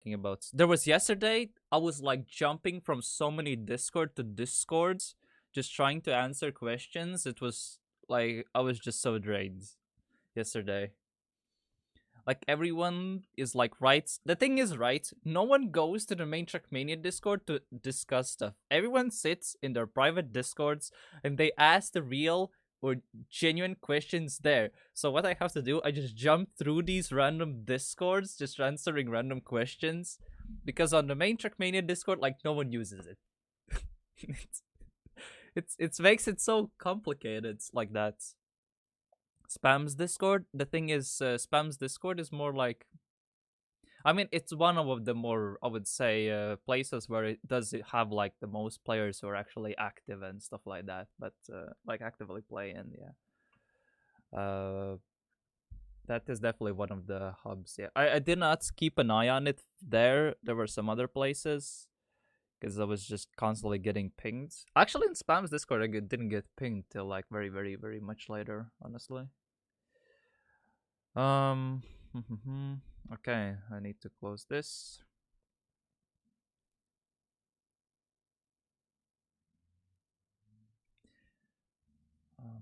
talking about? There was yesterday, I was like jumping from so many Discord to Discords, just trying to answer questions. It was like, I was just so drained yesterday. Like, everyone is like, right? The thing is, right? No one goes to the main Trackmania Discord to discuss stuff. Everyone sits in their private Discords and they ask the real or genuine questions there. So what I have to do, I just jump through these random Discords, just answering random questions. Because on the main Trackmania Discord, like, no one uses it. It makes it so complicated like that. Spam's Discord. The thing is, Spam's Discord is more like, I mean, it's one of the more, I would say, places where it does have like the most players who are actually active and stuff like that. But like actively play, and that is definitely one of the hubs. Yeah, I did not keep an eye on it there. There were some other places because I was just constantly getting pinged. Actually, in Spam's Discord, I didn't get pinged till like very, very, very much later, honestly. Okay, I need to close this.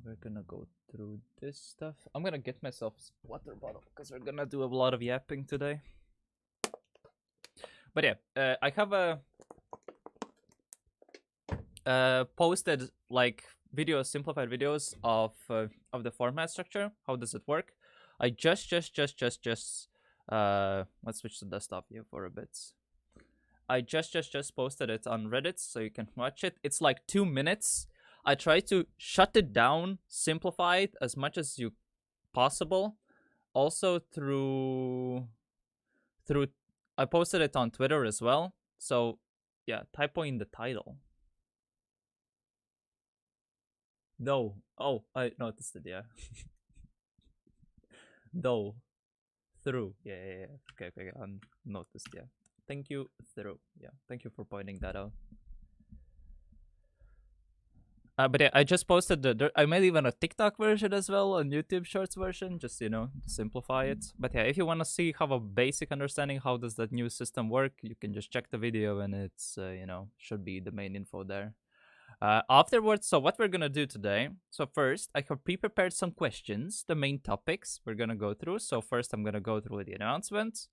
We're gonna go through this stuff. I'm gonna get myself a water bottle because we're gonna do a lot of yapping today. But yeah, I have posted like videos, simplified videos of the format structure. How does it work? I just let's switch to desktop view for a bit. I just posted it on Reddit so you can watch it. It's like 2 minutes. I try to shut it down, simplify it as much as you possible. Also through I posted it on Twitter as well. So yeah, typo in the title. No. Oh, I noticed it, yeah. Though. Through. Yeah. Okay. I noticed, yeah. Thank you, through. Yeah, thank you for pointing that out. But yeah, I just posted I made even a TikTok version as well, a YouTube Shorts version, just to simplify it. But yeah, if you want to see have a basic understanding how does that new system work, you can just check the video, and it's should be the main info there. Afterwards, so what we're gonna do today. So first, I have pre-prepared some questions, the main topics we're gonna go through. So first, I'm gonna go through the announcement.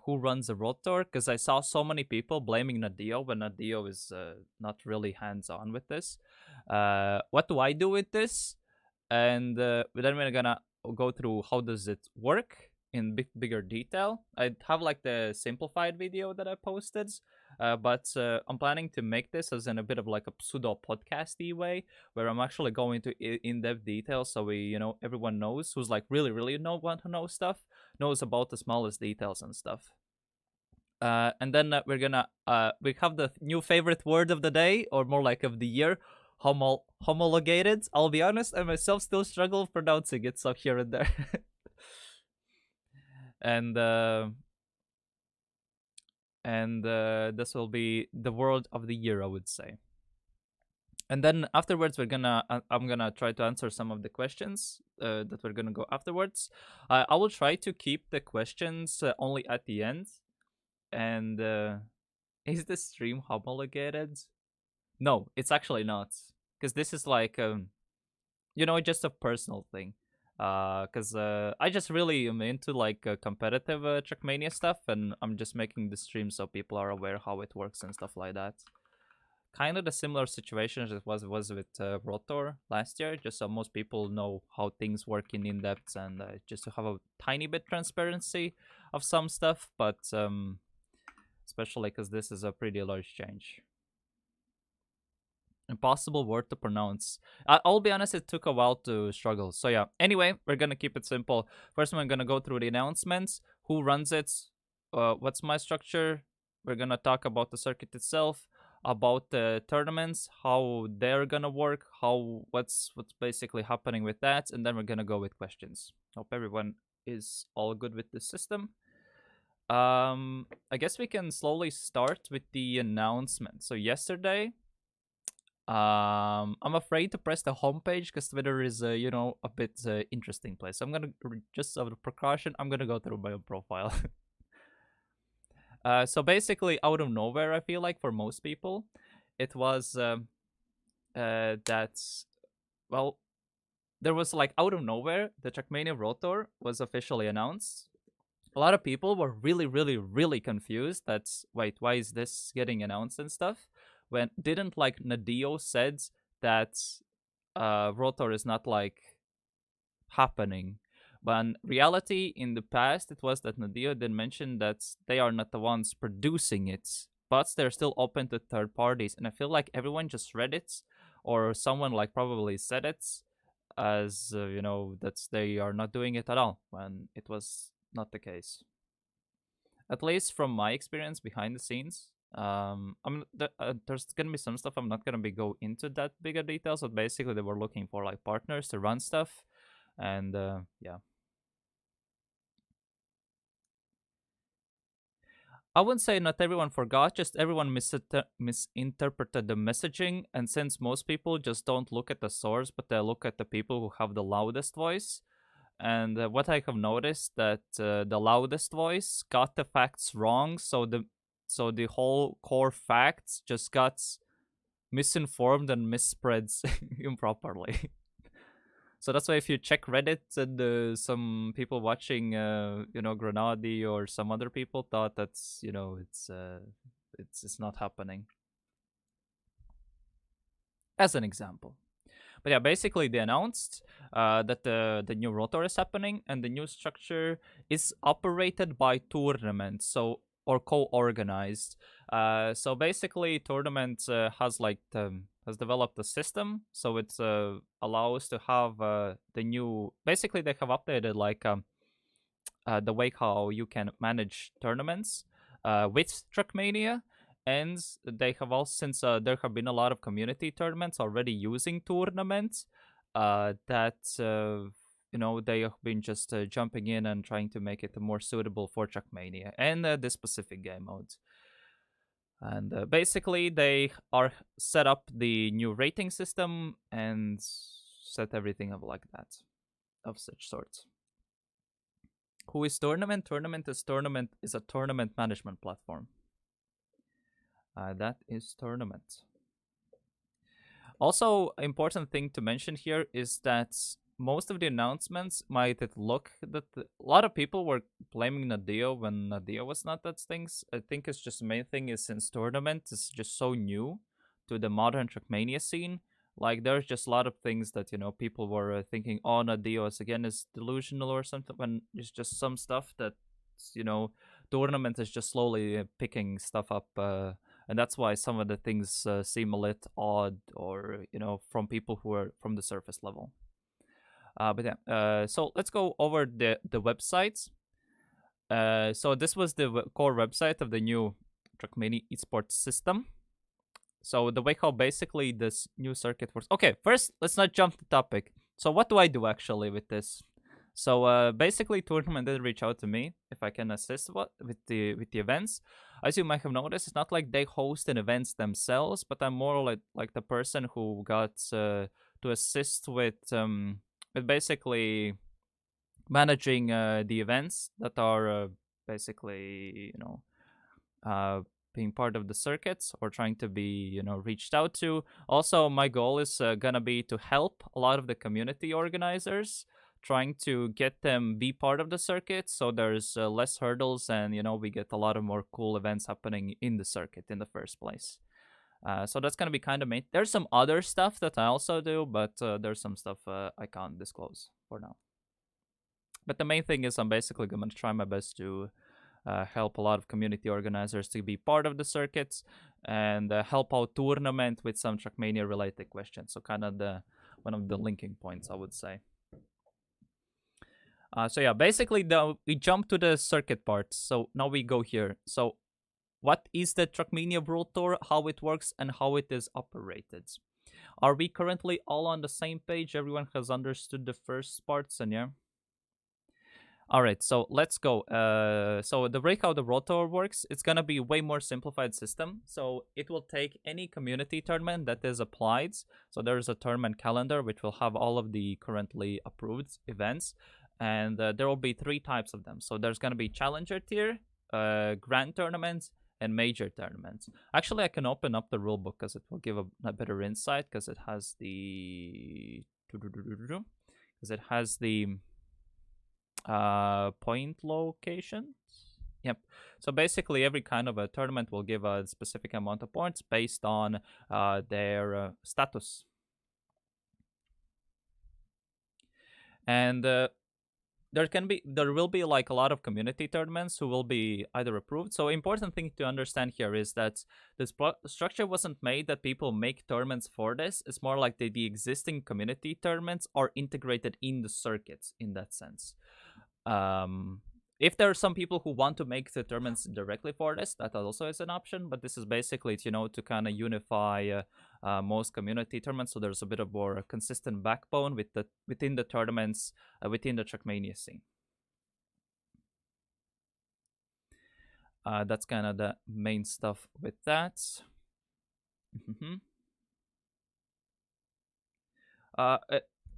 Who runs the World Tour? Because I saw so many people blaming Nadeo when Nadeo is not really hands-on with this. What do I do with this? And then we're gonna go through how does it work in bigger detail. I have like the simplified video that I posted, but I'm planning to make this as in a bit of like a pseudo podcasty way, where I'm actually going to in-depth details, so everyone knows who's like really want to know stuff, knows about the smallest details and stuff. And then we're gonna we have the new favorite word of the day, or more like of the year, homologated. I'll be honest, I myself still struggle pronouncing it, so here and there. and this will be the word of the year, I would say. And then afterwards, I'm gonna try to answer some of the questions that we're gonna go afterwards. I will try to keep the questions only at the end. And is the stream homologated? No, it's actually not, because this is like just a personal thing. Because I just really am into like competitive Trackmania stuff, and I'm just making the stream so people are aware how it works and stuff like that. Kind of the similar situation as it was with World Tour last year, just so most people know how things work in depth, and just to have a tiny bit transparency of some stuff, but especially because this is a pretty large change. Impossible word to pronounce. I'll be honest, it took a while to struggle. So yeah, anyway, we're gonna keep it simple. First, I'm gonna go through the announcements, who runs it, what's my structure. We're gonna talk about the circuit itself, about the tournaments, how they're gonna work, what's basically happening with that, and then we're gonna go with questions. Hope everyone is all good with the system. I guess we can slowly start with the announcement. So yesterday, I'm afraid to press the homepage because Twitter is a bit interesting place. So I'm gonna just out of precaution, I'm gonna go through my own profile. So basically, out of nowhere, I feel like for most people, it was that, well, there was like out of nowhere, the Trackmania World Tour was officially announced. A lot of people were really, really, really confused. That's wait, why is this getting announced and stuff? When didn't like Nadeo said that World Tour is not like happening. But in reality, in the past, it was that Nadeo did mention that they are not the ones producing it, but they're still open to third parties. And I feel like everyone just read it, or someone like probably said it as that they are not doing it at all when it was not the case. At least from my experience behind the scenes. There's gonna be some stuff I'm not gonna be go into that bigger details, but basically they were looking for like partners to run stuff, and yeah. I wouldn't say not everyone forgot, just everyone misinterpreted the messaging. And since most people just don't look at the source, but they look at the people who have the loudest voice. And what I have noticed that the loudest voice got the facts wrong, so the whole core facts just got misinformed and misspreads improperly. So that's why if you check Reddit and some people watching, Grenadi or some other people thought that's, it's not happening. As an example. But yeah, basically they announced that the new rotor is happening, and the new structure is operated by tournaments, or co-organized. So basically, tournament has developed a system, so it allows to have the new. Basically, they have updated the way how you can manage tournaments with Trackmania. And they have also, since there have been a lot of community tournaments already using tournaments, that they have been just jumping in and trying to make it more suitable for Trackmania and this specific game mode. And basically, they are set up the new rating system and set everything up like that, of such sorts. Who is Tournament? Tournament is a tournament management platform. That is Tournament. Also, important thing to mention here is that most of the announcements might look that a lot of people were blaming Nadeo when Nadeo was not that things. I think it's just the main thing is since Tournament is just so new to the modern Trackmania scene. Like there's just a lot of things that people were thinking, oh, Nadeo is delusional or something. When it's just some stuff that Tournament is just slowly picking stuff up. And that's why some of the things seem a little odd, or from people who are from the surface level. But yeah, so let's go over the websites. So this was the core website of the new Trackmania esports system. So the way how basically this new circuit works. Okay, first let's not jump the topic. So what do I do actually with this? So basically, Tournament did reach out to me if I can assist with the events. As you might have noticed, it's not like they host an events themselves, but I'm more like the person who got to assist with basically managing the events that are basically being part of the circuits or trying to be reached out to. Also, my goal is gonna be to help a lot of the community organizers, trying to get them be part of the circuit, so there's less hurdles, and we get a lot of more cool events happening in the circuit in the first place. So that's gonna be kind of main. There's some other stuff that I also do, but there's some stuff I can't disclose for now. But the main thing is I'm basically gonna try my best to help a lot of community organizers to be part of the circuits, and help out Tournament with some Trackmania related questions. So kind of one of the linking points, I would say. So yeah, basically we jump to the circuit part. So now we go here. So what is the Trackmania World Tour, how it works, and how it is operated? Are we currently all on the same page? Everyone has understood the first parts, and yeah? Alright, so let's go. So the way how the World Tour works, it's gonna be a way more simplified system. So it will take any community tournament that is applied. So there's a tournament calendar which will have all of the currently approved events. And there will be 3 types of them. So there's going to be challenger tier, grand tournaments, and major tournaments. Actually, I can open up the rulebook because it will give a better insight because it has the point location. Yep. So basically, every kind of a tournament will give a specific amount of points based on their status. And there will be like a lot of community tournaments who will be either approved. So important thing to understand here is that this structure wasn't made that people make tournaments for this. It's more like the existing community tournaments are integrated in the circuits in that sense. If there are some people who want to make the tournaments directly for this, that also is an option. But this is basically, to kind of unify most community tournaments, so there's a bit of more consistent backbone within the tournaments within the Trackmania scene. That's kind of the main stuff with that.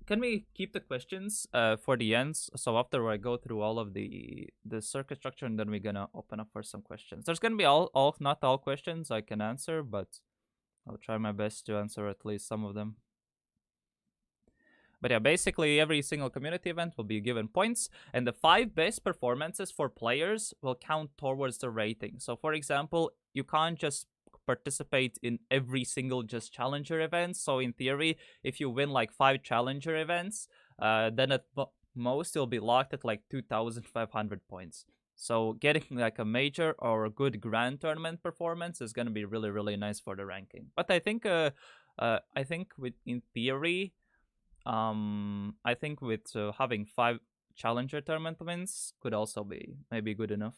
Can we keep the questions for the ends? So after I go through all of the circuit structure, and then we're gonna open up for some questions. There's gonna be not all questions I can answer, but I'll try my best to answer at least some of them. But yeah, basically every single community event will be given points, and the 5 best performances for players will count towards the rating. So for example, you can't just participate in every single just challenger event. So in theory, if you win like 5 challenger events, then at most you'll be locked at like 2,500 points. So getting like a major or a good grand tournament performance is going to be really, really nice for the ranking. But I think in theory, I think with having 5 challenger tournament wins could also be maybe good enough.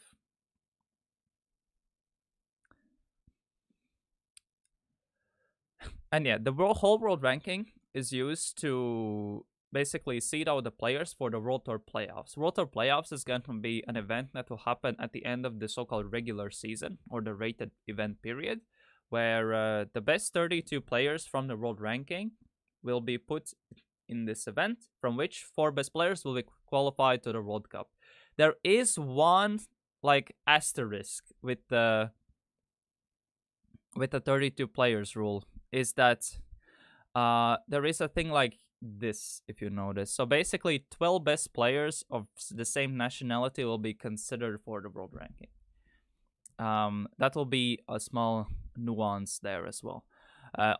And yeah, the whole world ranking is used to basically seed out the players for the World Tour playoffs. World Tour playoffs is going to be an event that will happen at the end of the so-called regular season, or the rated event period, where the best 32 players from the world ranking will be put in this event, from which 4 best players will be qualified to the World Cup. There is one like asterisk with the 32 players rule, is that there is a thing like this, if you notice. So basically 12 best players of the same nationality will be considered for the world ranking. That will be a small nuance there as well.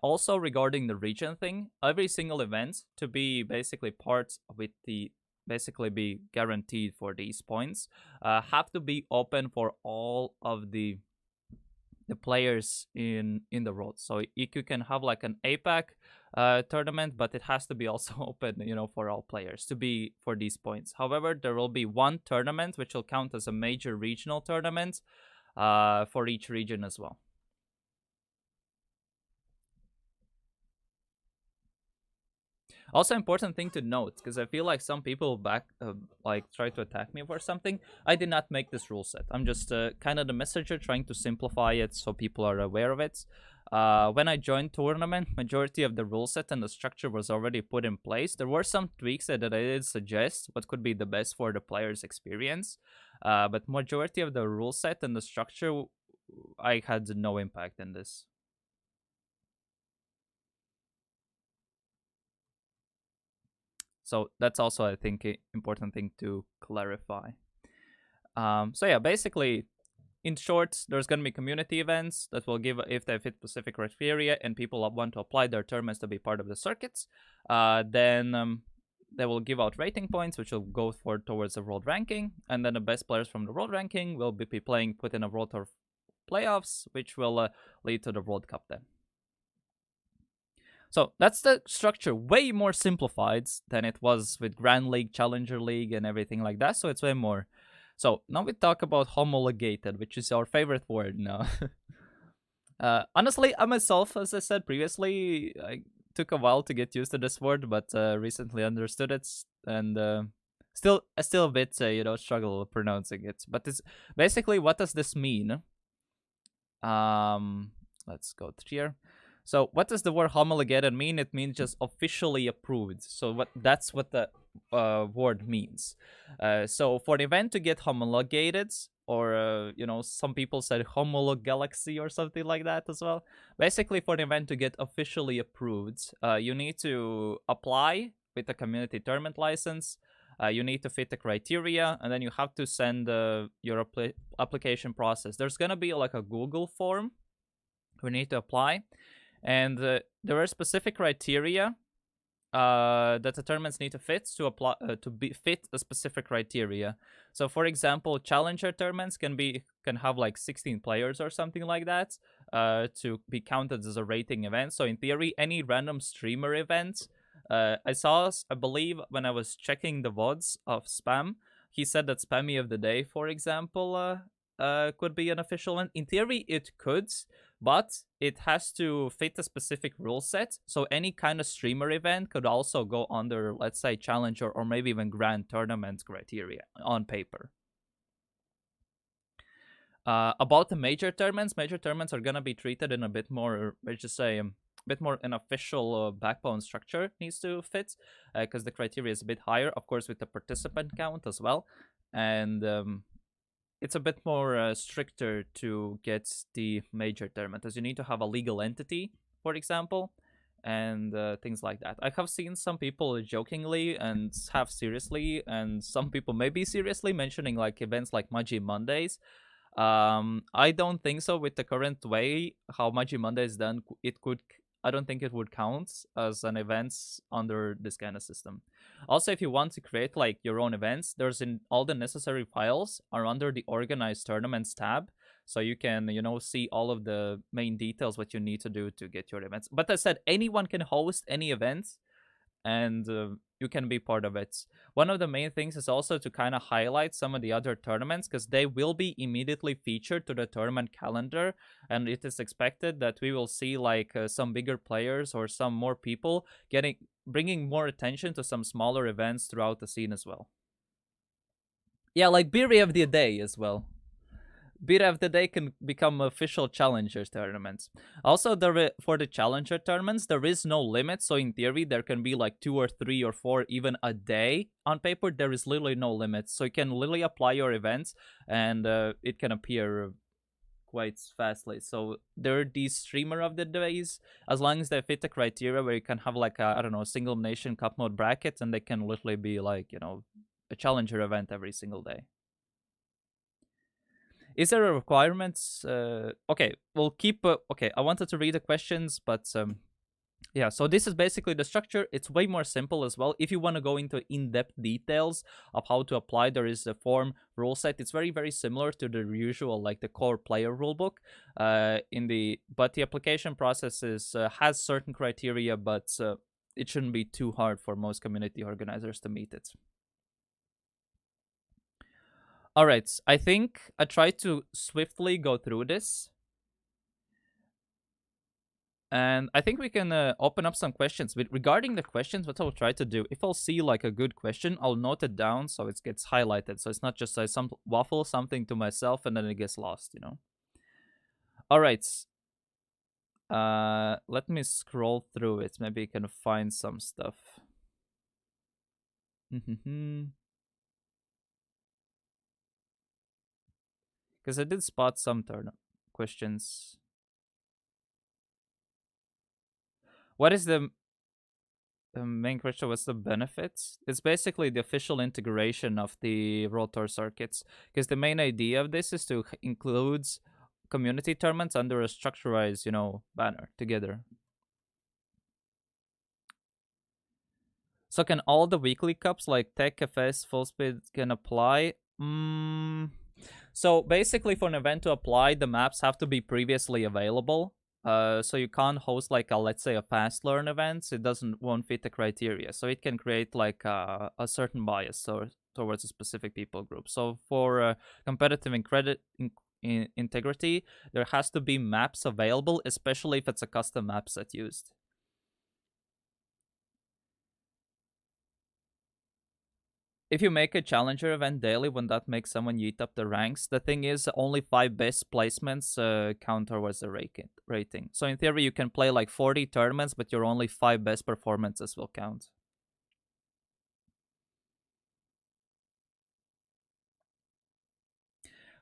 Also regarding the region thing, every single event to be basically part with the be guaranteed for these points have to be open for all of the players in the world. So you can have like an APAC tournament, but it has to be also open, for all players to be for these points. However, there will be one tournament which will count as a major regional tournament for each region as well. Also, important thing to note, because I feel like some people try to attack me for something. I did not make this rule set. I'm just kind of the messenger trying to simplify it so people are aware of it. When I joined tournament, majority of the rule set and the structure was already put in place. There were some tweaks that I did suggest what could be the best for the player's experience. But majority of the rule set and the structure, I had no impact in this. So that's also, I think, an important thing to clarify. So yeah, basically, in short, there's going to be community events that will give, if they fit specific criteria and people want to apply their tournaments to be part of the circuits, then they will give out rating points, which will go towards the world ranking. And then the best players from the world ranking will be put in a World Tour playoffs, which will lead to the World Cup then. So that's the structure, way more simplified than it was with Grand League, Challenger League, and everything like that. So it's way more. So now we talk about homologated, which is our favorite word now. Honestly, I myself, as I said previously, I took a while to get used to this word, but recently understood it, and still a bit, struggle pronouncing it. But it's basically, what does this mean? Let's go here. So what does the word homologated mean? It means just officially approved. So that's what the word means. So for an event to get homologated or some people said homolog galaxy or something like that as well. Basically, for the event to get officially approved, you need to apply with a community tournament license. You need to fit the criteria, and then you have to send your application process. There's gonna be like a Google form we need to apply, and there are specific criteria that the tournaments need to fit to apply fit a specific criteria. So, for example, challenger tournaments can have like 16 players or something like that to be counted as a rating event. So, in theory, any random streamer event. I believe, when I was checking the VODs of Spam, he said that Spammy of the Day, for example, could be an official one. In theory, it could, but it has to fit a specific rule set. So any kind of streamer event could also go under, let's say, challenger or maybe even grand tournament criteria on paper. About the major tournaments are gonna be treated in a bit more, let's just say, bit more an official backbone structure needs to fit, because the criteria is a bit higher, of course, with the participant count as well, and it's a bit more stricter to get the major tournament, as you need to have a legal entity, for example, and things like that. I have seen some people jokingly and half seriously, and some people maybe seriously mentioning like events like Magi Mondays. I don't think so. With the current way how Magi Monday is done, I don't think it would count as an event under this kind of system. Also, if you want to create like your own events, all the necessary files are under the organized tournaments tab. So you can, see all of the main details what you need to do to get your events. But as I said, anyone can host any events, and you can be part of it. One of the main things is also to kind of highlight some of the other tournaments, because they will be immediately featured to the tournament calendar, and it is expected that we will see like some bigger players or some more people bringing more attention to some smaller events throughout the scene as well. Yeah, like Beery of the Day as well. Beat of the Day can become official challenger tournaments. Also, for the challenger tournaments, there is no limit. So in theory, there can be like 2 or 3 or 4 even a day. On paper, there is literally no limit. So you can literally apply your events, and it can appear quite fastly. So there are these streamer of the days, as long as they fit the criteria where you can have like a, I don't know, single nation cup mode bracket, and they can literally be like, a challenger event every single day. Is there a requirement? Okay, we'll keep. Okay, I wanted to read the questions, but yeah. So this is basically the structure. It's way more simple as well. If you want to go into in-depth details of how to apply, there is a form rule set. It's very, very similar to the usual, like the core player rulebook. But the application process has certain criteria, but it shouldn't be too hard for most community organizers to meet it. All right, I think I tried to swiftly go through this. And I think we can open up some questions. Regarding the questions, what I'll try to do, if I'll see like a good question, I'll note it down so it gets highlighted. So it's not just some waffle something to myself and then it gets lost, All right. Let me scroll through it. Maybe I can find some stuff. Because I did spot some questions. What is the main question? What's the benefits? It's basically the official integration of the World Tour circuits. Because the main idea of this is to include community tournaments under a structurized, banner together. So can all the weekly cups like Tech, FS, Full Speed can apply? So basically, for an event to apply, the maps have to be previously available. So you can't host like let's say a Fastlearn event. It won't fit the criteria. So it can create like a certain bias towards a specific people group. So for competitive integrity, there has to be maps available, especially if it's a custom map set used. If you make a challenger event daily, when that makes someone yeet up the ranks, the thing is only 5 best placements count towards the rating. So in theory, you can play like 40 tournaments, but your only 5 best performances will count.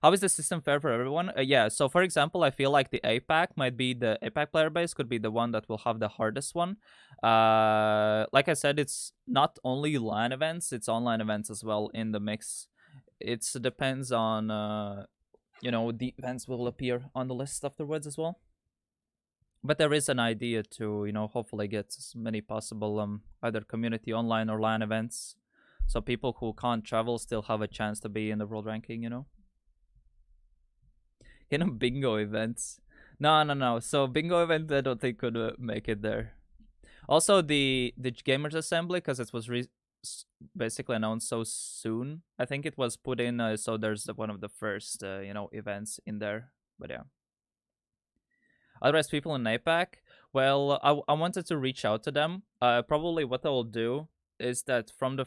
How is the system fair for everyone? Yeah, so for example, I feel like the APAC might be the APAC player base could be the one that will have the hardest one. Like I said, it's not only LAN events, it's online events as well in the mix. It depends on, the events will appear on the list afterwards as well. But there is an idea to, hopefully get as many possible either community online or LAN events. So people who can't travel still have a chance to be in the world ranking. Bingo events. No. So bingo event, I don't think could make it there. Also, the gamers assembly, because it was basically announced so soon. I think it was put in so there's one of the first events in there. But yeah. Otherwise, people in APAC. Well, I wanted to reach out to them. Probably what I will do is that from the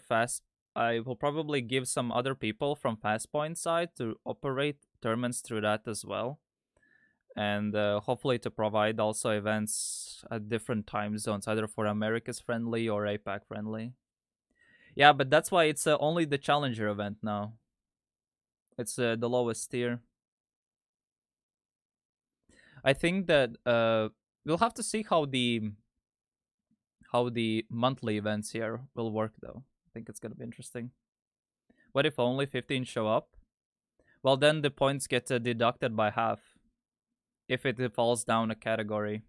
I will probably give some other people from Fastpoint side to operate tournaments through that as well, and hopefully to provide also events at different time zones, either for America's friendly or APAC friendly. Yeah, but that's why it's only the Challenger event now. It's the lowest tier. I think that we'll have to see how the monthly events here will work, though. I think it's gonna be interesting. What if only 15 show up? Well, then the points get deducted by half if it falls down a category,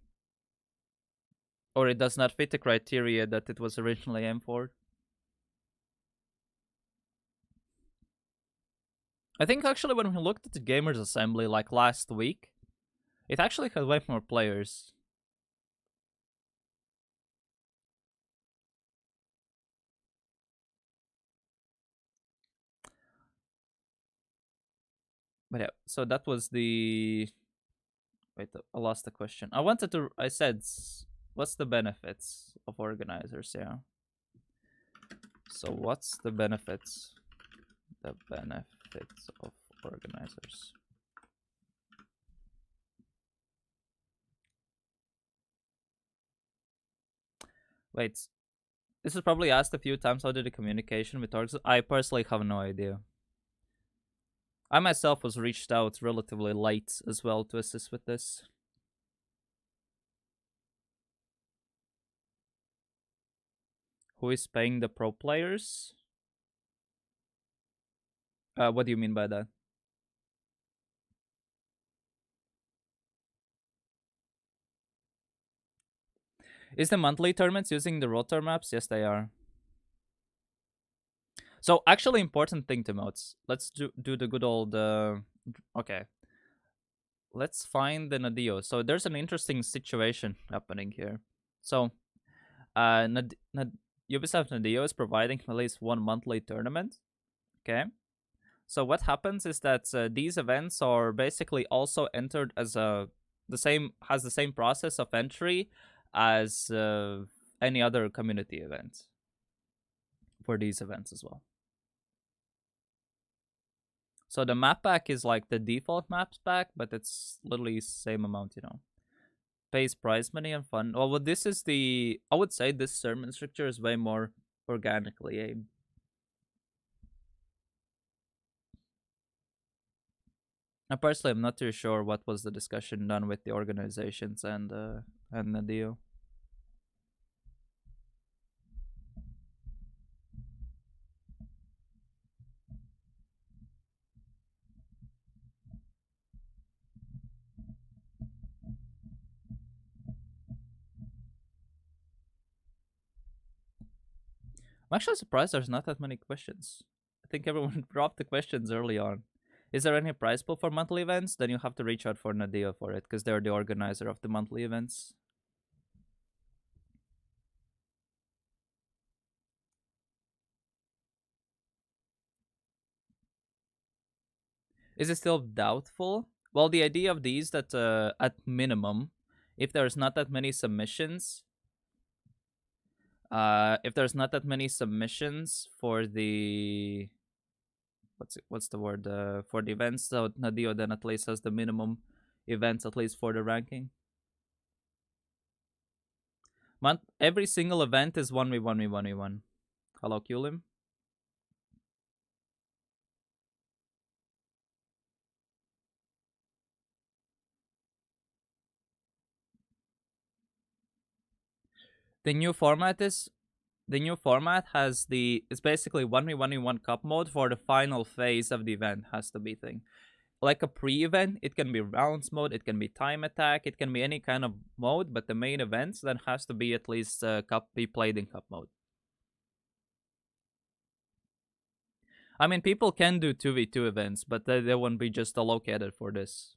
or it does not fit the criteria that it was originally aimed for. I think actually when we looked at the Gamers Assembly like last week, it actually had way more players. But yeah, so that was the... Wait, I lost the question. I said, what's the benefits of organizers? Yeah. So what's the benefits? The benefits of organizers. Wait, this is probably asked a few times. How did the communication with orgs? I personally have no idea. I myself was reached out relatively late as well to assist with this. Who is paying the pro players? What do you mean by that? Is the monthly tournaments using the rotor maps? Yes, they are. So actually important thing to note. Let's do the good old... okay. Let's find the Nadeo. So there's an interesting situation happening here. So Ubisoft Nadeo is providing at least one monthly tournament. Okay. So what happens is that these events are basically also entered as the same process of entry as any other community event for these events as well. So the map pack is like the default maps pack, but it's literally same amount, Pays prize money and fun. Well, this is I would say this sermon structure is way more organically aimed. I personally am not too sure what was the discussion done with the organizations and Nadeo. I'm actually surprised there's not that many questions. I think everyone dropped the questions early on. Is there any prize pool for monthly events? Then you have to reach out for Nadeo for it, because they're the organizer of the monthly events. Is it still doubtful? Well, the idea of these that at minimum, if there's not that many submissions, for the what's the word for the events, so Nadeo then at least has the minimum events at least for the ranking. Every single event is 1v1v1v1. Hello, Kulim. The new format is the new format has it's basically 1v1v1 cup mode for the final phase of the event has to be thing. Like a pre-event, it can be rounds mode, it can be time attack, it can be any kind of mode, but the main events then has to be at least cup be played in cup mode. I mean, people can do 2v2 events, but they won't be just allocated for this.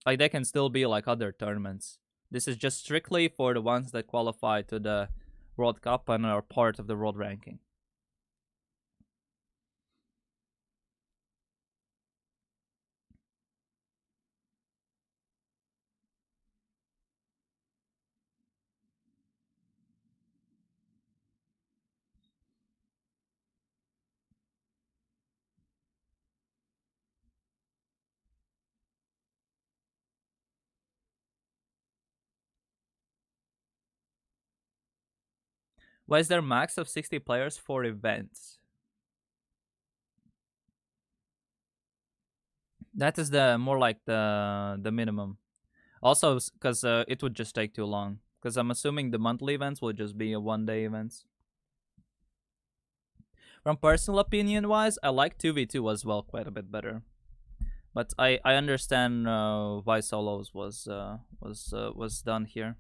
Like, they can still be like other tournaments. This is just strictly for the ones that qualify to the World Cup and are part of the world ranking. Why is there max of 60 players for events? That is the more like the minimum. Also, because it would just take too long. Because I'm assuming the monthly events will just be a one-day events. From personal opinion wise, I like 2v2 as well quite a bit better. But I understand why solos was done here.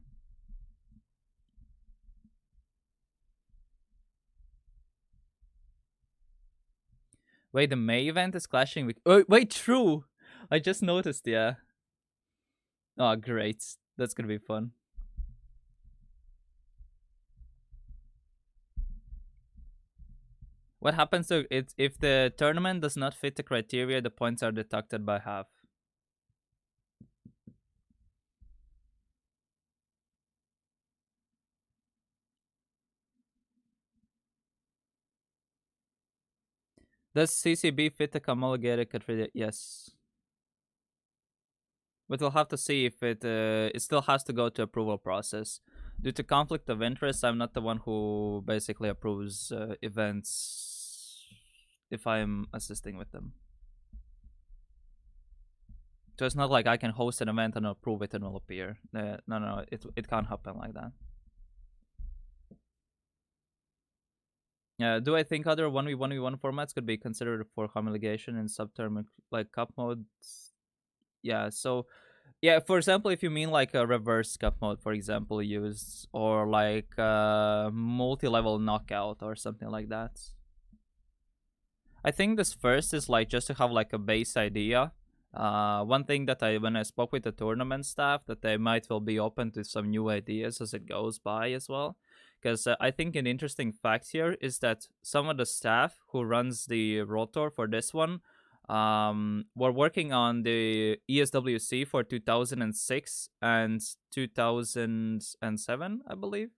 Wait, the May event is clashing with. Oh, wait, true. I just noticed. Yeah. Oh, great. That's gonna be fun. What happens to it if the tournament does not fit the criteria? The points are deducted by half. Does CCB fit the homologated criteria? Yes. But we'll have to see if it still has to go to approval process. Due to conflict of interest, I'm not the one who basically approves events if I'm assisting with them. So it's not like I can host an event and approve it and it'll appear. No, it can't happen like that. Do I think other 1v1v1 formats could be considered for homologation in subterm like cup modes? Yeah, so yeah, for example, if you mean like a reverse cup mode, for example, used or like multi-level knockout or something like that. I think this first is like just to have like a base idea. One thing that when I spoke with the tournament staff, that they might well be open to some new ideas as it goes by as well. Because I think an interesting fact here is that some of the staff who runs the World Tour for this one were working on the ESWC for 2006 and 2007, I believe.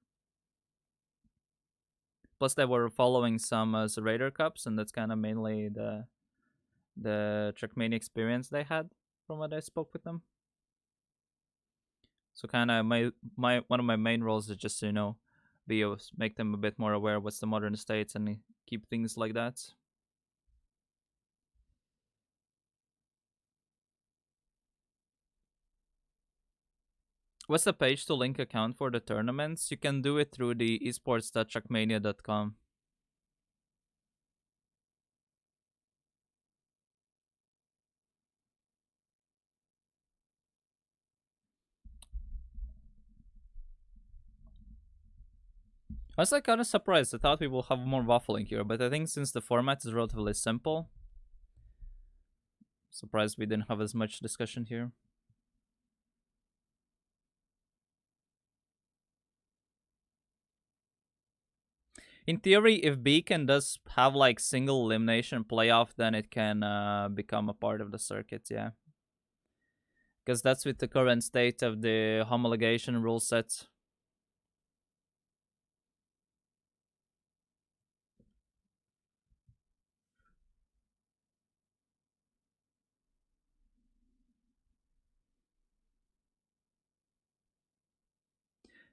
Plus, they were following some Raider Cups, and that's kind of mainly the Trackmania experience they had from what I spoke with them. So kind of my one of my main roles is just to make them a bit more aware of what's the modern states and keep things like that. What's the page to link account for the tournaments? You can do it through the esports.trackmania.com. I was like kind of surprised. I thought we will have more waffling here, but I think since the format is relatively simple, surprised we didn't have as much discussion here. In theory, if Beacon does have like single elimination playoff, then it can become a part of the circuit, yeah. Because that's with the current state of the homologation rule set.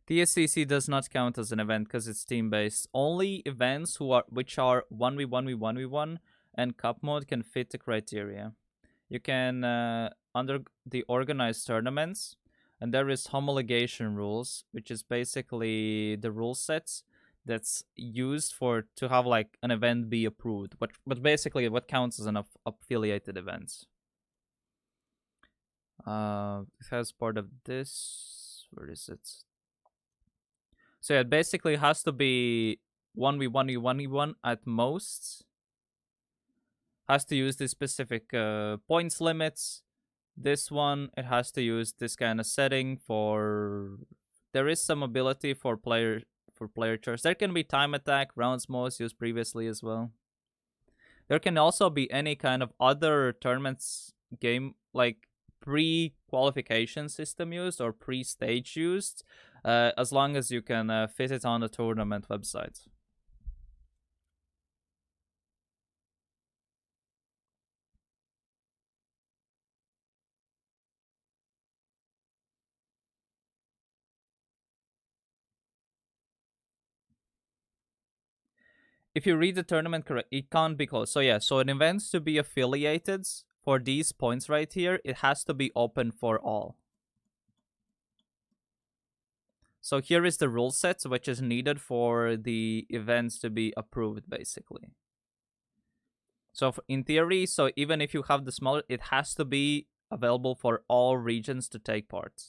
TSCC does not count as an event because it's team-based. Only events which are 1v1v1v1 and cup mode can fit the criteria. You can under the organized tournaments. And there is homologation rules, which is basically the rule sets that's used for to have like an event be approved, but basically what counts as an affiliated event. It has part of this. Where is it? So yeah, it basically has to be 1v1v1v1 at most. Has to use the specific points limits. This one, it has to use this kind of setting for. There is some ability for player choice. There can be time attack, rounds most used previously as well. There can also be any kind of other tournaments game like pre-qualification system used or pre-stage used, as long as you can fit it on the tournament website. If you read the tournament correct, it can't be closed. So yeah, so an event to be affiliated for these points right here, it has to be open for all. So here is the rule set, which is needed for the events to be approved, basically. So in theory, so even if you have the smaller, it has to be available for all regions to take part.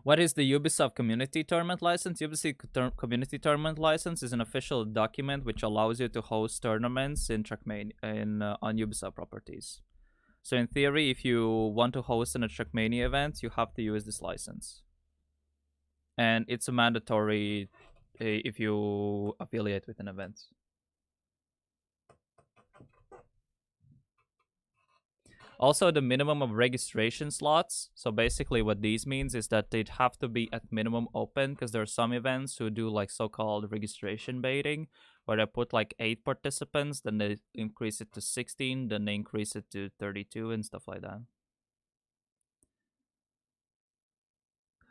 What is the Ubisoft Community Tournament License? Ubisoft Community Tournament License is an official document which allows you to host tournaments in Trackmania on Ubisoft properties. So in theory, if you want to host a Trackmania event, you have to use this license, and it's a mandatory if you affiliate with an event. Also, the minimum of registration slots. So basically, what these means is that they'd have to be at minimum open, because there are some events who do like so-called registration baiting, where they put like 8 participants, then they increase it to 16, then they increase it to 32 and stuff like that.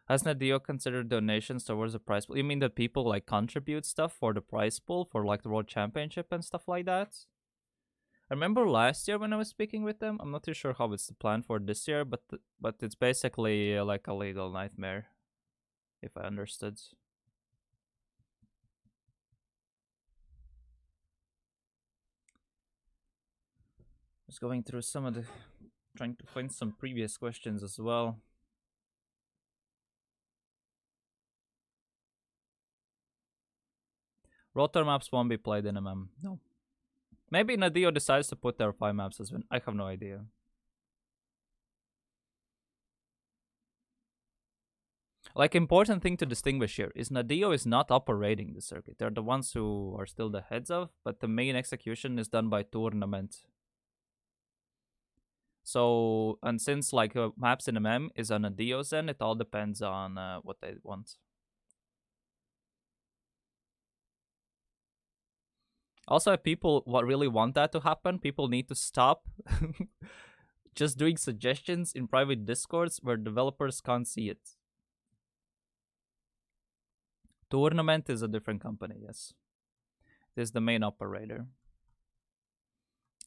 Has Nadeo considered donations towards the prize pool? You mean that people like contribute stuff for the prize pool for like the World Championship and stuff like that? I remember last year when I was speaking with them. I'm not too sure how it's the plan for this year, but it's basically like a legal nightmare, if I understood. Just going through some of the, trying to find some previous questions as well. Rotor maps won't be played in MM. No. Maybe Nadeo decides to put their 5 maps as well. I have no idea. Like, important thing to distinguish here is Nadeo is not operating the circuit. They're the ones who are still the heads of, but the main execution is done by tournament. So, and since like maps in MM is on Nadeo's end, it all depends on what they want. Also, if people really want that to happen, people need to stop just doing suggestions in private discords where developers can't see it. Tournament is a different company, yes. It is the main operator.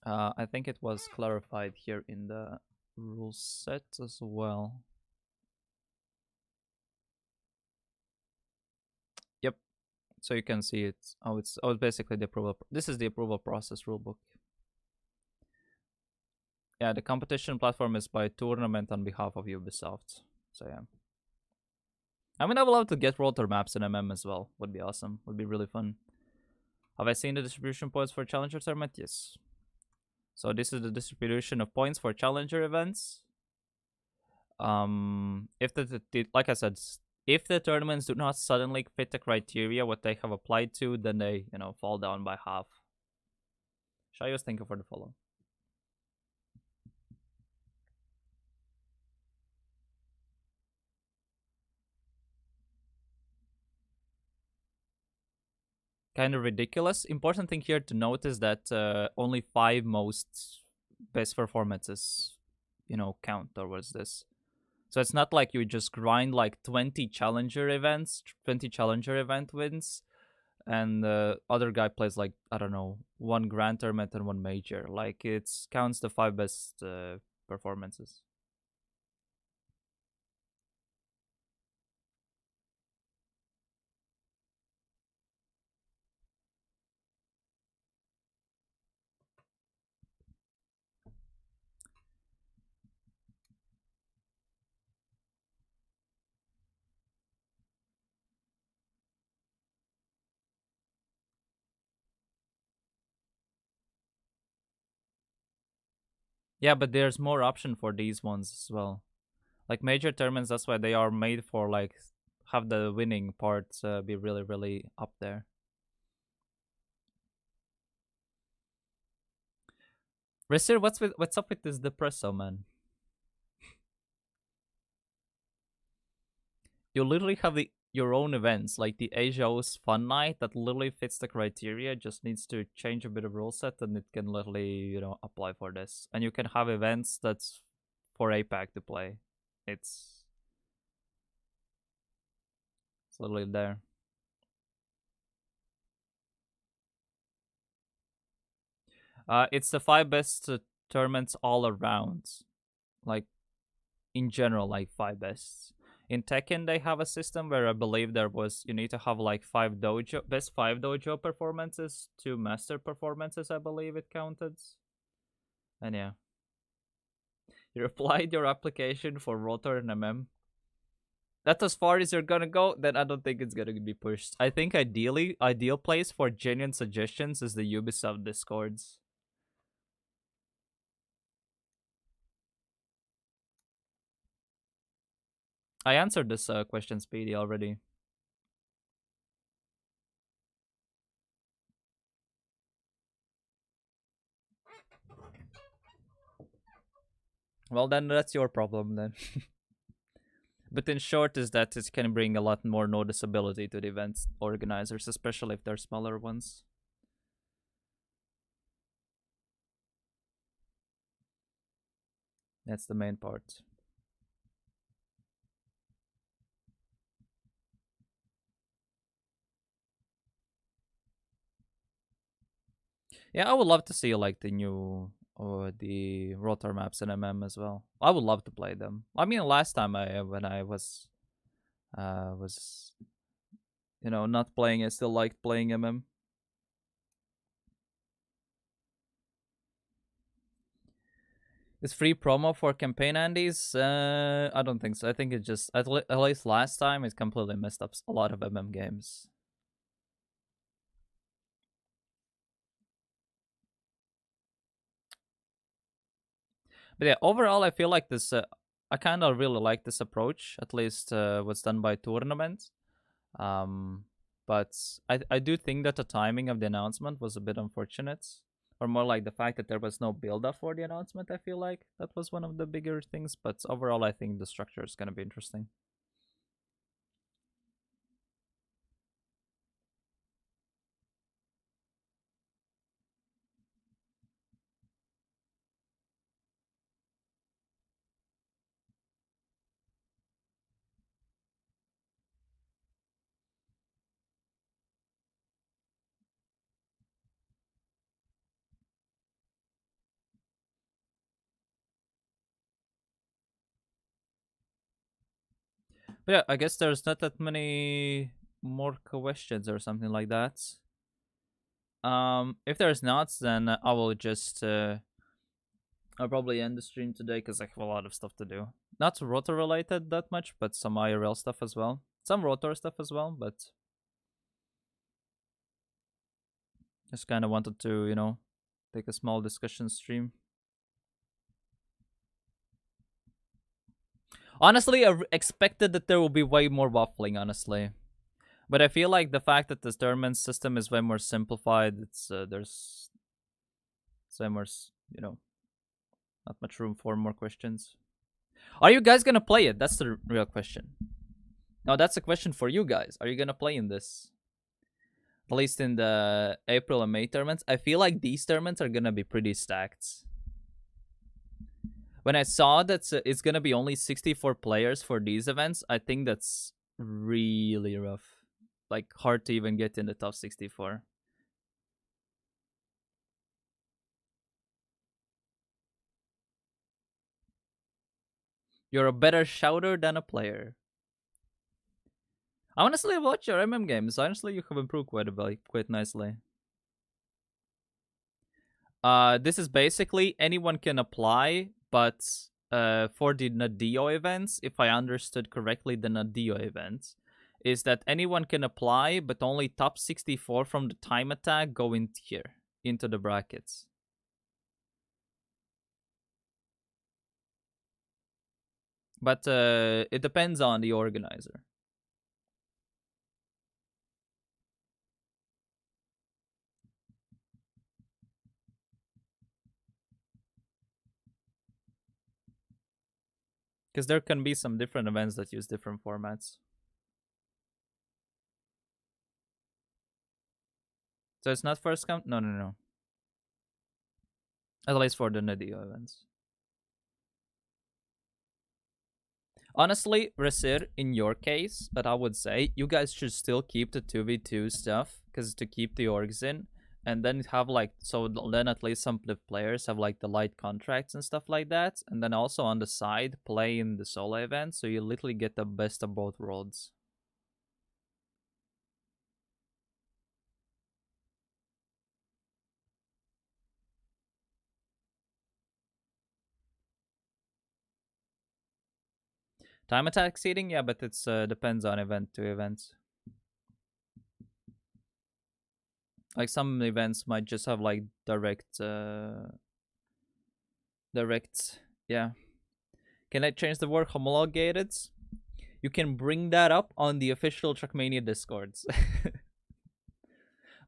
I think it was clarified here in the rule set as well. Yep. So you can see it. It's basically the approval. This is the approval process rulebook. Yeah, the competition platform is by Tournament on behalf of Ubisoft. So yeah. I mean, I would love to get World Tour maps in MM as well. Would be awesome. Would be really fun. Have I seen the distribution points for Challenger tournament? Yes. So this is the distribution of points for Challenger events. If like I said, if the tournaments do not suddenly fit the criteria what they have applied to, then they fall down by half. Shayos, thank you for the follow. Kind of ridiculous. Important thing here to note is that only 5 most best performances count towards this. So it's not like you just grind like 20 challenger events, 20 challenger event wins, and the other guy plays like, I don't know, one grand tournament and one major. Like it counts the 5 best performances. Yeah, but there's more option for these ones as well. Like major tournaments, that's why they are made for like have the winning part be really really up there. Risser, what's up with this depresso, man? You literally have your own events, like the Asia's Fun Night that literally fits the criteria, just needs to change a bit of rule set and it can literally, apply for this. And you can have events that's for APAC to play. It's literally there. It's the 5 best tournaments all around. Like, in general, like 5 bests. In Tekken, they have a system where I believe you need to have like 5 best 5 dojo performances, 2 master performances, I believe it counted. And yeah. You applied your application for World Tour and That's as far as you're gonna go, then I don't think it's gonna be pushed. I think ideal place for genuine suggestions is the Ubisoft Discords. I answered this question, Speedy, already. Well, then that's your problem then. But in short, is that it can bring a lot more noticeability to the events organizers, especially if they're smaller ones. That's the main part. Yeah, I would love to see like the new or the rotor maps in as well. I would love to play them. I mean, last time when I was not playing, I still liked playing Is free promo for campaign Andes? I don't think so. I think it just at least last time it completely messed up a lot of games. But yeah, overall, I feel like this. I kind of really like this approach. At least what's done by tournament. Um, but I do think that the timing of the announcement was a bit unfortunate, or more like the fact that there was no build up for the announcement. I feel like that was one of the bigger things. But overall, I think the structure is gonna be interesting. But yeah, I guess there's not that many more questions or something like that. If there's not, then I will just I'll probably end the stream today because I have a lot of stuff to do. Not rotor related that much, but some IRL stuff as well. Some rotor stuff as well, but just kind of wanted to, take a small discussion stream. Honestly, I expected that there will be way more waffling, honestly. But I feel like the fact that the tournament system is way more simplified, there's so more, not much room for more questions. Are you guys gonna play it? That's the real question. No, that's a question for you guys. Are you gonna play in this? At least in the April and May tournaments. I feel like these tournaments are gonna be pretty stacked. When I saw that it's gonna be only 64 players for these events, I think that's really rough. Like hard to even get in the top 64. You're a better shouter than a player. I honestly watch your games. Honestly, you have improved quite nicely. This is basically anyone can apply, but for the Nadeo events, if I understood correctly, the Nadeo events is that anyone can apply, but only top 64 from the time attack go in here into the brackets. But it depends on the organizer. Because there can be some different events that use different formats. So it's not first come? No, no, no. At least for the Nadeo events. Honestly, Rasir, in your case, but I would say you guys should still keep the 2v2 stuff, because to keep the orgs in, and then have like, so then at least some players have like the light contracts and stuff like that, and then also on the side play in the solo event, so you literally get the best of both worlds. Time attack seeding, yeah, but it's depends on event to event. Like some events might just have like direct, yeah. Can I change the word homologated? You can bring that up on the official Trackmania discords.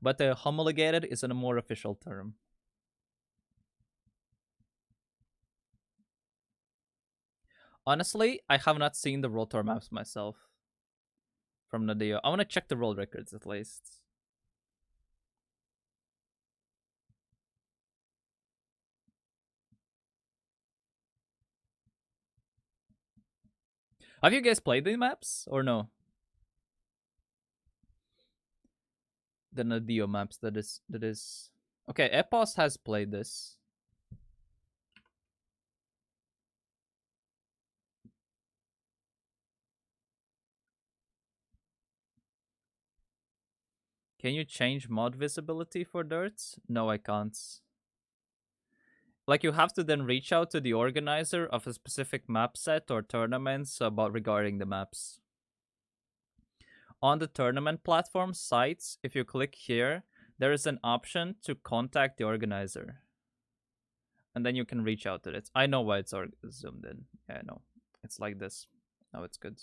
But homologated is a more official term. Honestly, I have not seen the World Tour maps myself from Nadeo. I want to check the world records at least. Have you guys played the maps or no? The Nadeo maps that is. Okay, Epos has played this. Can you change mod visibility for dirts? No, I can't. Like you have to then reach out to the organizer of a specific map set or tournaments about regarding the maps. On the tournament platform sites, if you click here, there is an option to contact the organizer. And then you can reach out to it. I know why it's zoomed in. Yeah, I know. It's like this. Now it's good.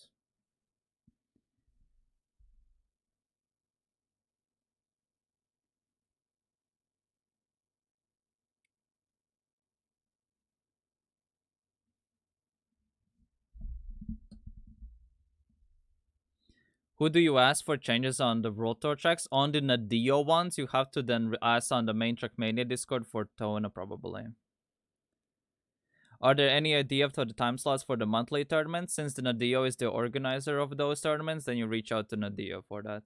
Who do you ask for changes on the World Tour tracks? On the Nadeo ones, you have to then ask on the main Trackmania Discord for Tona, probably. Are there any idea for the time slots for the monthly tournaments? Since the Nadeo is the organizer of those tournaments, then you reach out to Nadeo for that.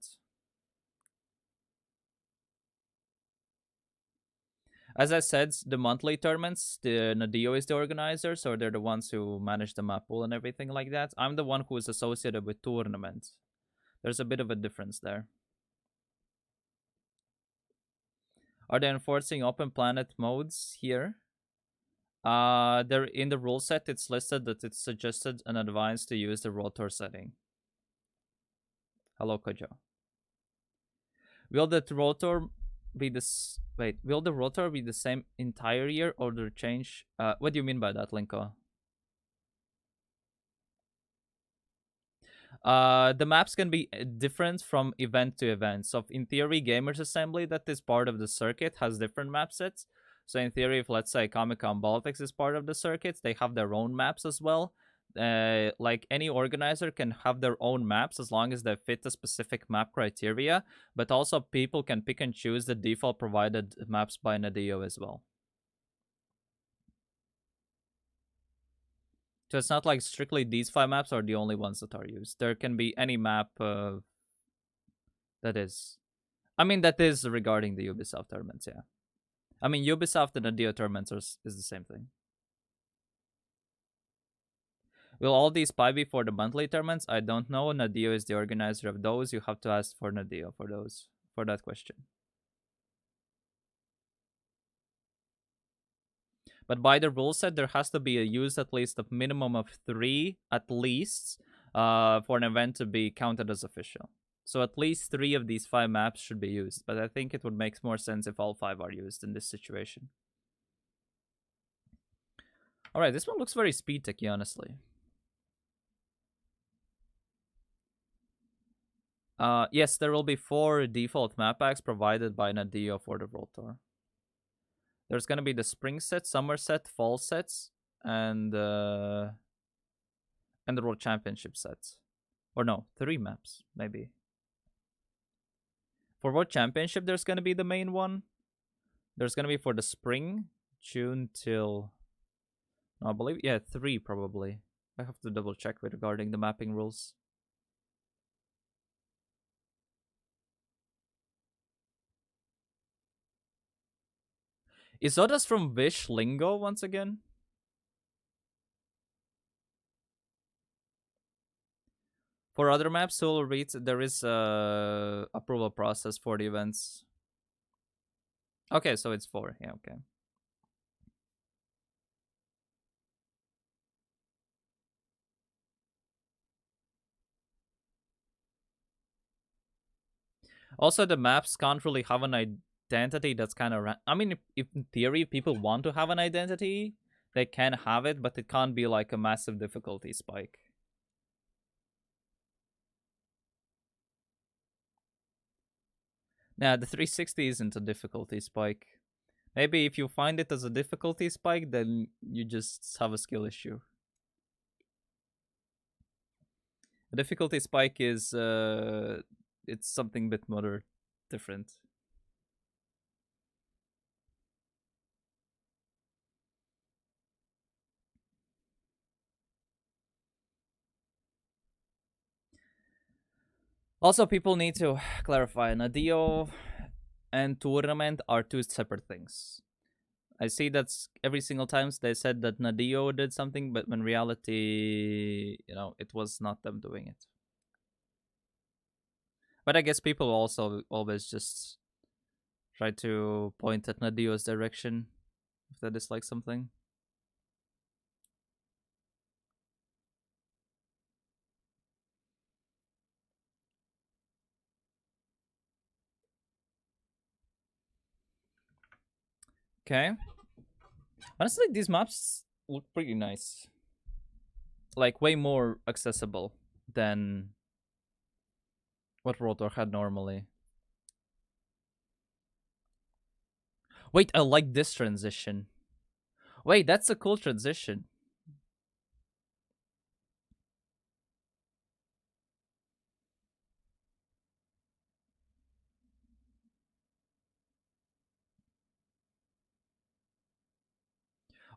As I said, the monthly tournaments, the Nadeo is the organizer, so they're the ones who manage the map pool and everything like that. I'm the one who is associated with tournaments. There's a bit of a difference there. Are they enforcing open planet modes here? There in the rule set, it's listed that it's suggested and advised to use the World Tour setting. Hello, Kojo. Will the rotor be this? Wait, will the rotor be the same entire year or the change? What do you mean by that, Linko? The maps can be different from event to event. So in theory, Gamers Assembly, that is part of the circuit, has different map sets. So in theory, if let's say Comiccon Baltics is part of the circuits, they have their own maps as well. Like any organizer can have their own maps as long as they fit the specific map criteria, but also people can pick and choose the default provided maps by Nadeo as well. So it's not like strictly these 5 maps are the only ones that are used. There can be any map that is. I mean, that is regarding the Ubisoft tournaments, yeah. I mean, Ubisoft and Nadeo tournaments is the same thing. Will all these pie be for the monthly tournaments? I don't know. Nadeo is the organizer of those. You have to ask for Nadeo for that question. But by the rule set, there has to be a use at least a minimum of 3 at least for an event to be counted as official. So at least 3 of these 5 maps should be used. But I think it would make more sense if all 5 are used in this situation. Alright, this one looks very speed techy, honestly. Yes, there will be 4 default map packs provided by Nadeo for the World Tour. There's gonna be the spring set, summer set, fall sets, and the World Championship sets. Or no, 3 maps, maybe. For World Championship, there's gonna be the main one. There's gonna be for the spring, June till... No, I believe, yeah, 3 probably. I have to double check regarding the mapping rules. Is Odas from Wish lingo once again? For other maps, Soul reads there is a approval process for the events. Okay, so it's 4. Yeah, okay. Also, the maps can't really have an identity that's kind of... I mean, if in theory people want to have an identity, they can have it, but it can't be like a massive difficulty spike. Nah, the 360 isn't a difficulty spike. Maybe if you find it as a difficulty spike, then you just have a skill issue. The difficulty spike is it's something a bit more different. Also, people need to clarify, Nadeo and tournament are 2 separate things. I see that's every single time they said that Nadeo did something, but in reality, you know, it was not them doing it. But I guess people also always just try to point at Nadeo's direction if they dislike something. Okay. Honestly, these maps look pretty nice. Like, way more accessible than what World Tour had normally. Wait, I like this transition. Wait, that's a cool transition.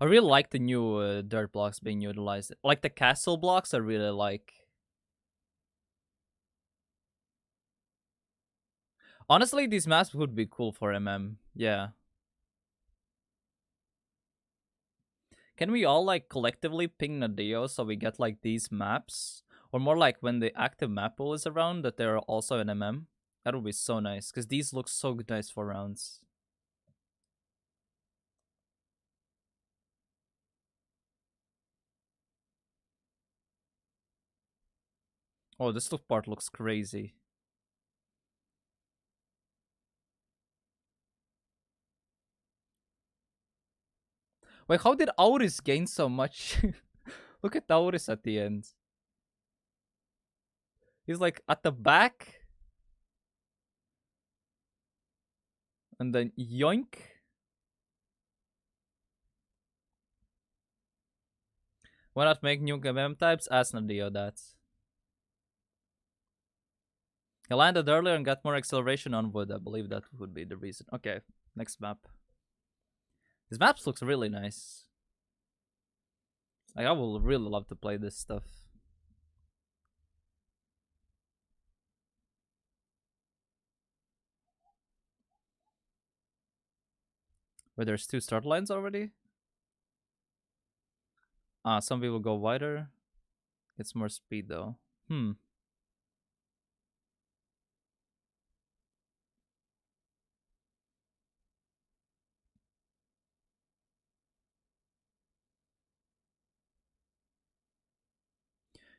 I really like the new dirt blocks being utilized. Like the castle blocks, I really like. Honestly, these maps would be cool for MM. Yeah. Can we all like collectively ping Nadeo so we get like these maps? Or more like when the active map pool is around that they're also in MM? That would be so nice, because these look so nice for rounds. Oh, this part looks crazy. Wait, how did Auris gain so much? Look at Auris at the end. He's like at the back. And then yoink. Why not make new MM types? Ask Nadeo that. He landed earlier and got more acceleration on wood. I believe that would be the reason. Okay, next map. This map looks really nice. Like, I will really love to play this stuff. Where there's 2 start lines already? Some people go wider. It's more speed though. Hmm.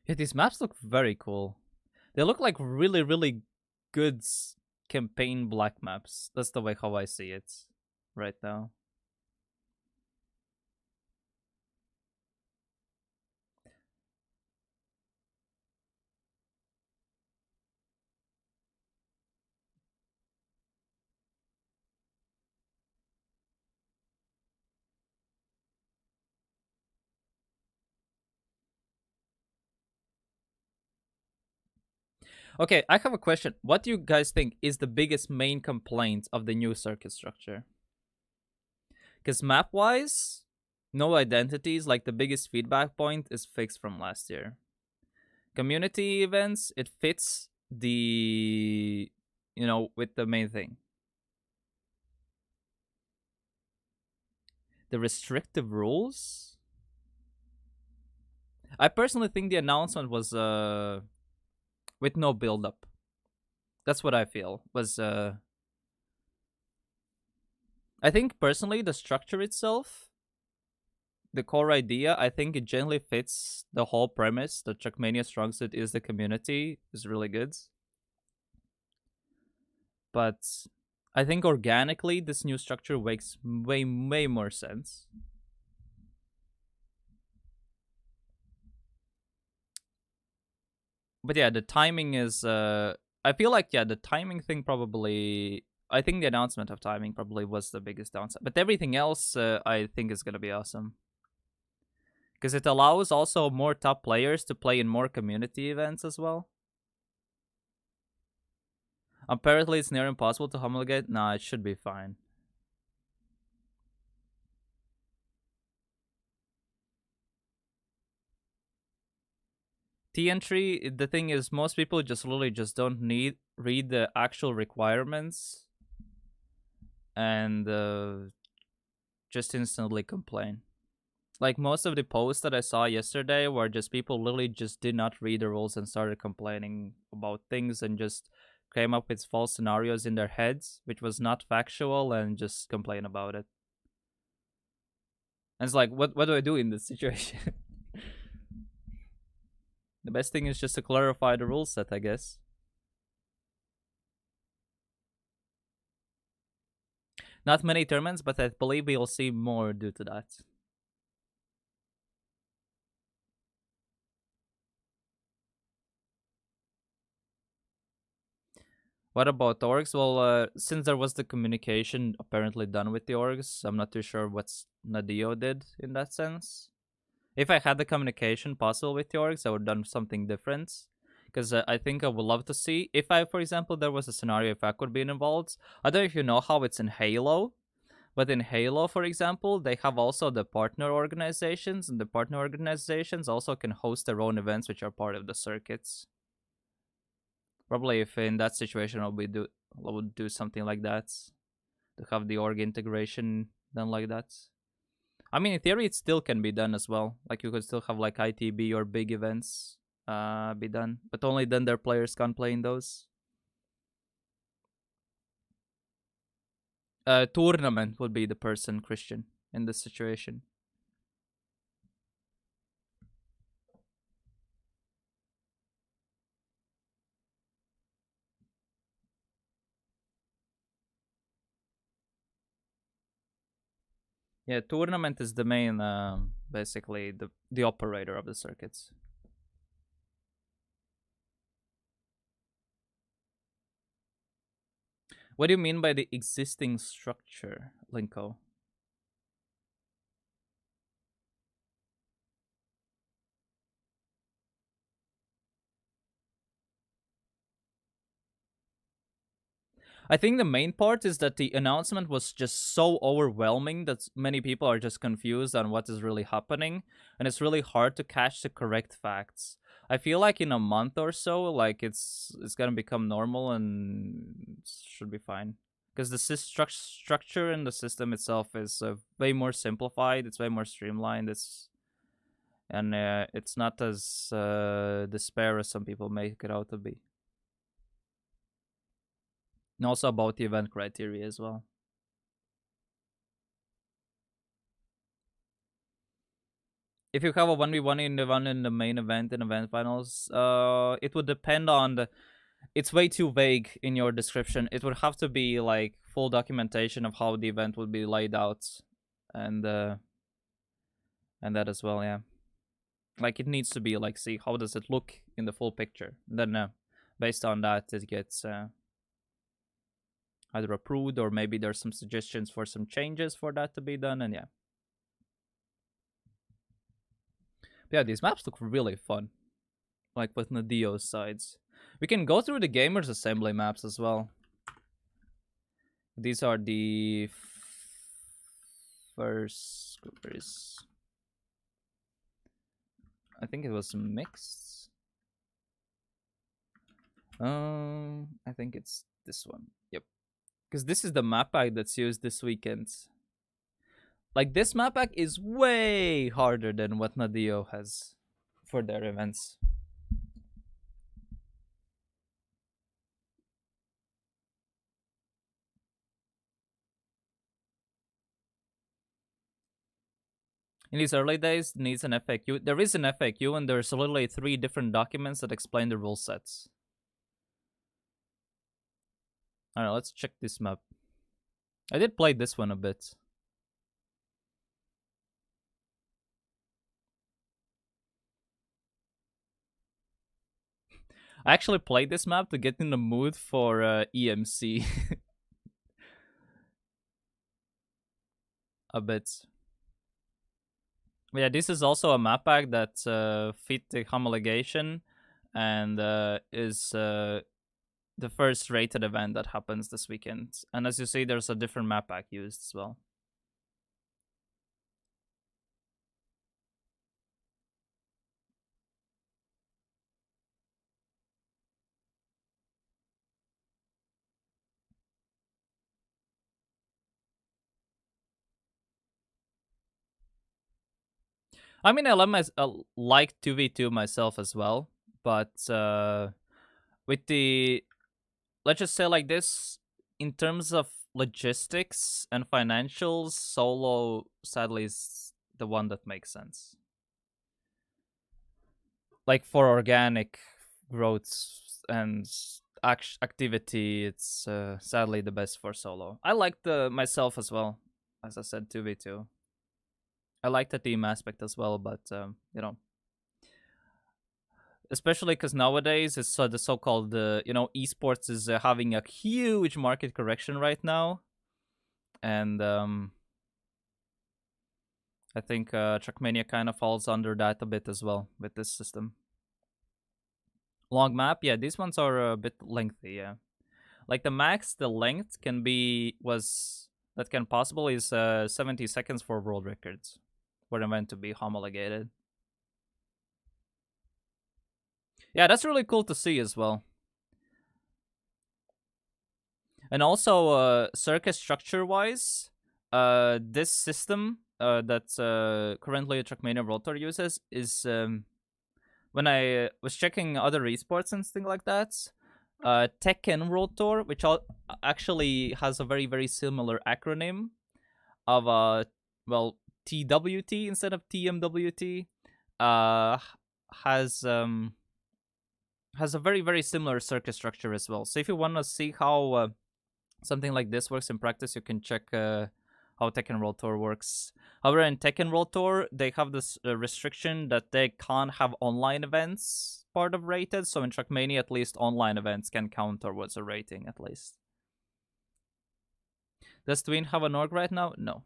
Yeah, these maps look very cool. They look like really, really good campaign black maps. That's the way how I see it right now. Okay, I have a question. What do you guys think is the biggest main complaint of the new circuit structure? Because map wise, no identities, like the biggest feedback point is fixed from last year. Community events, it fits the, with the main thing. The restrictive rules, I personally think the announcement was with no build up. That's what I feel was I think personally the structure itself, the core idea, I think it generally fits the whole premise. The Trackmania strong suit is the community is really good. But I think organically this new structure makes way more sense. But yeah, the timing is I feel like the timing thing probably, I think the announcement of timing probably was the biggest downside. But everything else I think is going to be awesome. Because it allows also more top players to play in more community events as well. Apparently it's near impossible to homologate. Nah, it should be fine. T entry, the thing is most people just literally just don't read the actual requirements and just instantly complain. Like most of the posts that I saw yesterday were just people literally just did not read the rules and started complaining about things and just came up with false scenarios in their heads, which was not factual, and just complain about it. And it's like, what do I do in this situation? The best thing is just to clarify the rule set, I guess. Not many tournaments, but I believe we'll see more due to that. What about orgs? Well, since there was the communication apparently done with the orgs, I'm not too sure what Nadeo did in that sense. If I had the communication possible with the orgs, I would have done something different. Because I think I would love to see, if I, for example, there was a scenario if I could be involved. I don't know if you know how it's in Halo, but in Halo, for example, they have also the partner organizations, and the partner organizations also can host their own events, which are part of the circuits. Probably if in that situation, I would do something like that to have the org integration done like that. I mean, in theory, it still can be done as well. Like you could still have like ITB or big events be done, but only then their players can't play in those. Tournament would be the person, Christian, in this situation. Yeah, tournament is the main, basically the operator of the circuits. What do you mean by the existing structure, Linko? I think the main part is that the announcement was just so overwhelming that many people are just confused on what is really happening, and it's really hard to catch the correct facts. I feel like in a month or so, like it's gonna become normal and it should be fine. Because the structure in the system itself is way more simplified. It's way more streamlined. It's not as despair as some people make it out to be. And also about the event criteria as well. If you have a 1v1 in the main event in event finals, it would depend on the. It's way too vague in your description. It would have to be like full documentation of how the event would be laid out, and that as well. Yeah, like it needs to be like, see how does it look in the full picture. Then based on that, it gets either approved or maybe there's some suggestions for some changes for that to be done. And yeah. Yeah, these maps look really fun. Like with Nadeo's sides. We can go through the gamers assembly maps as well. These are the first groupers. I think it was mixed. I think it's this one. Yep. Because this is the map pack that's used this weekend. Like this map pack is way harder than what Nadeo has for their events. In these early days, needs an FAQ. There is an FAQ, and there's literally 3 different documents that explain the rule sets. Alright, let's check this map. I did play this one a bit. I actually played this map to get in the mood for EMC. A bit. But yeah, this is also a map pack that fit the homologation and is the first rated event that happens this weekend. And as you see, there's a different map pack used as well. I mean, I like 2v2 myself as well, but with the, let's just say like this, in terms of logistics and financials, solo sadly is the one that makes sense. Like for organic growth and activity, it's sadly the best for solo. I like the myself as well, as I said, 2v2. I like the team aspect as well, but you know, especially because nowadays it's the so-called esports is having a huge market correction right now, and I think Trackmania kind of falls under that a bit as well with this system. Long map, yeah, these ones are a bit lengthy, yeah. Like the max, the length can be that can possible is 70 seconds for world records, for them to be homologated. Yeah, that's really cool to see as well. And also, circuit structure-wise, this system that currently Trackmania World Tour uses is when I was checking other esports and things like that, Tekken World Tour, which actually has a very, very similar acronym of TWT instead of TMWT, has a very, very similar circuit structure as well. So if you want to see how something like this works in practice, you can check how Tekken World Tour works. However, in Tekken World Tour, they have this restriction that they can't have online events part of rated. So in Trackmania, at least online events can count towards a rating at least. Does Twin have an org right now? No.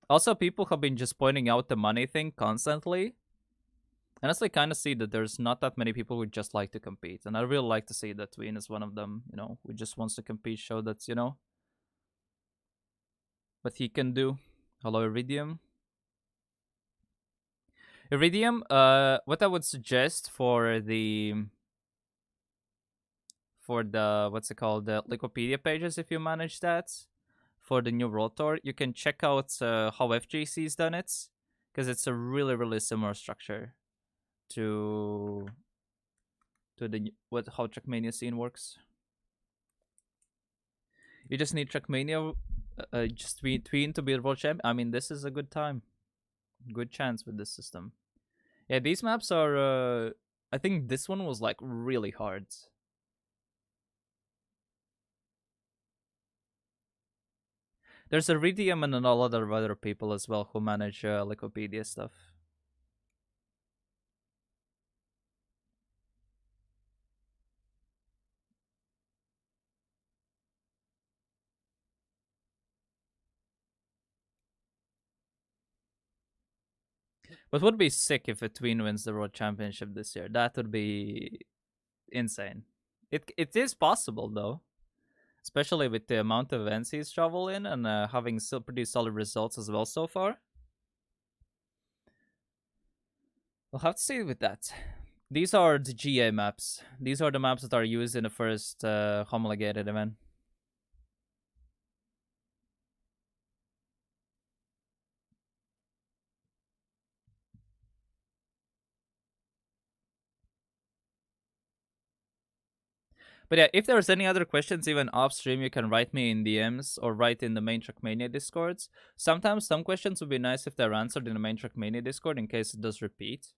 Also, people have been just pointing out the money thing constantly. honestly kind of see that there's not that many people who just like to compete, and I really like to see that Tween is one of them. You know, who just wants to compete, show that what he can do. Hello, Iridium. Iridium. What I would suggest for the what's it called, the Wikipedia pages, if you manage that for the new World Tour, you can check out how FGC's done it, because it's a really similar structure to the what how Trackmania scene works. You just need Trackmania, just tween to be a world champ. I mean, this is a good time, good chance with this system. Yeah, these maps are. I think this one was like really hard. There's a Iridium and a lot of other people as well who manage Wikipedia stuff. But would be sick if a tween wins the world championship this year. That would be insane. It is possible though, especially with the amount of events he's traveled in and having still pretty solid results as well so far. We'll have to see with that. These are the GA maps. These are the maps that are used in the first homologated event. But yeah, if there's any other questions even off stream, you can write me in DMs or write in the main Trackmania discords. Sometimes some questions would be nice if they're answered in the main Trackmania discord in case it does repeat.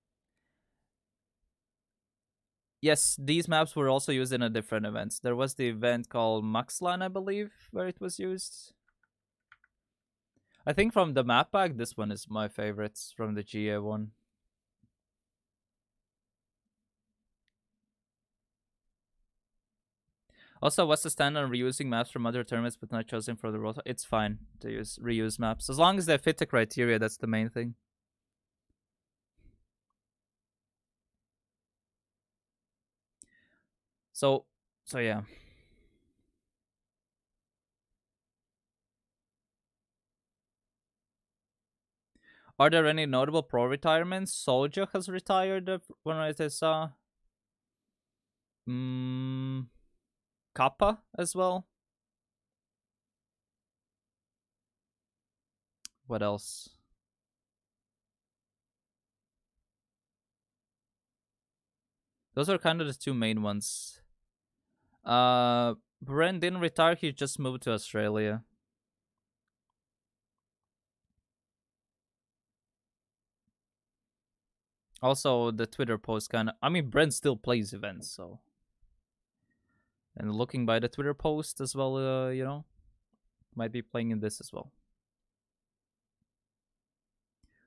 Yes, these maps were also used in a different event. There was the event called Maxlan, I believe, where it was used. I think from the map pack, this one is my favorite from the GA one. Also, what's the stand on reusing maps from other tournaments but not chosen for the World Tour? It's fine to reuse maps. As long as they fit the criteria, that's the main thing. So yeah. Are there any notable pro retirements? Soldier has retired when I saw. Kappa as well. What else? Those are kind of the two main ones. Brent didn't retire, he just moved to Australia. Also, the Twitter post kind of. I mean, Brent still plays events, so. And looking by the Twitter post as well, might be playing in this as well.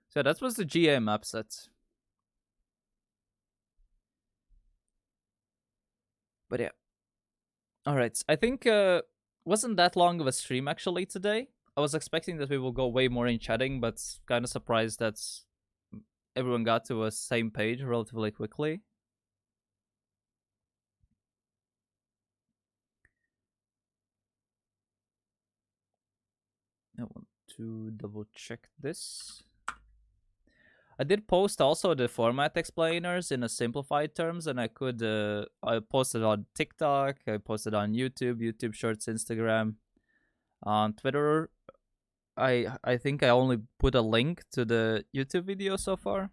So that was the GA map set. But yeah. Alright, I think wasn't that long of a stream actually today. I was expecting that we will go way more in chatting, but kind of surprised that everyone got to a same page relatively quickly. I want to double check this. I did post also the format explainers in a simplified terms, and I posted on TikTok, I posted on YouTube Shorts, Instagram, on Twitter. I think I only put a link to the YouTube video so far.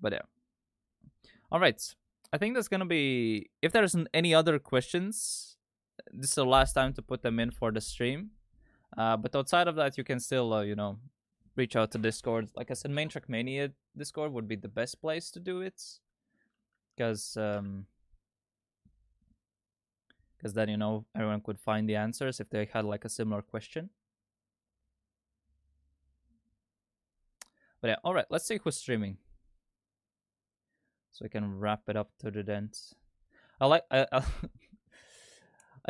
But yeah. Alright. I think that's gonna be, if there's any other questions, this is the last time to put them in for the stream. But outside of that, you can still, reach out to Discord. Like I said, main Trackmania Discord would be the best place to do it. Because then, everyone could find the answers if they had like a similar question. But yeah, alright, let's see who's streaming. So I can wrap it up to the end. I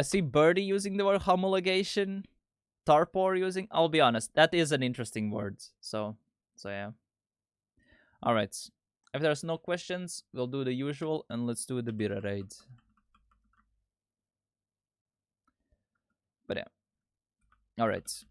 see Birdie using the word homologation. Tarpor using. I'll be honest, that is an interesting word. So yeah. Alright. If there's no questions, we'll do the usual and let's do the beer raid. But yeah. Alright.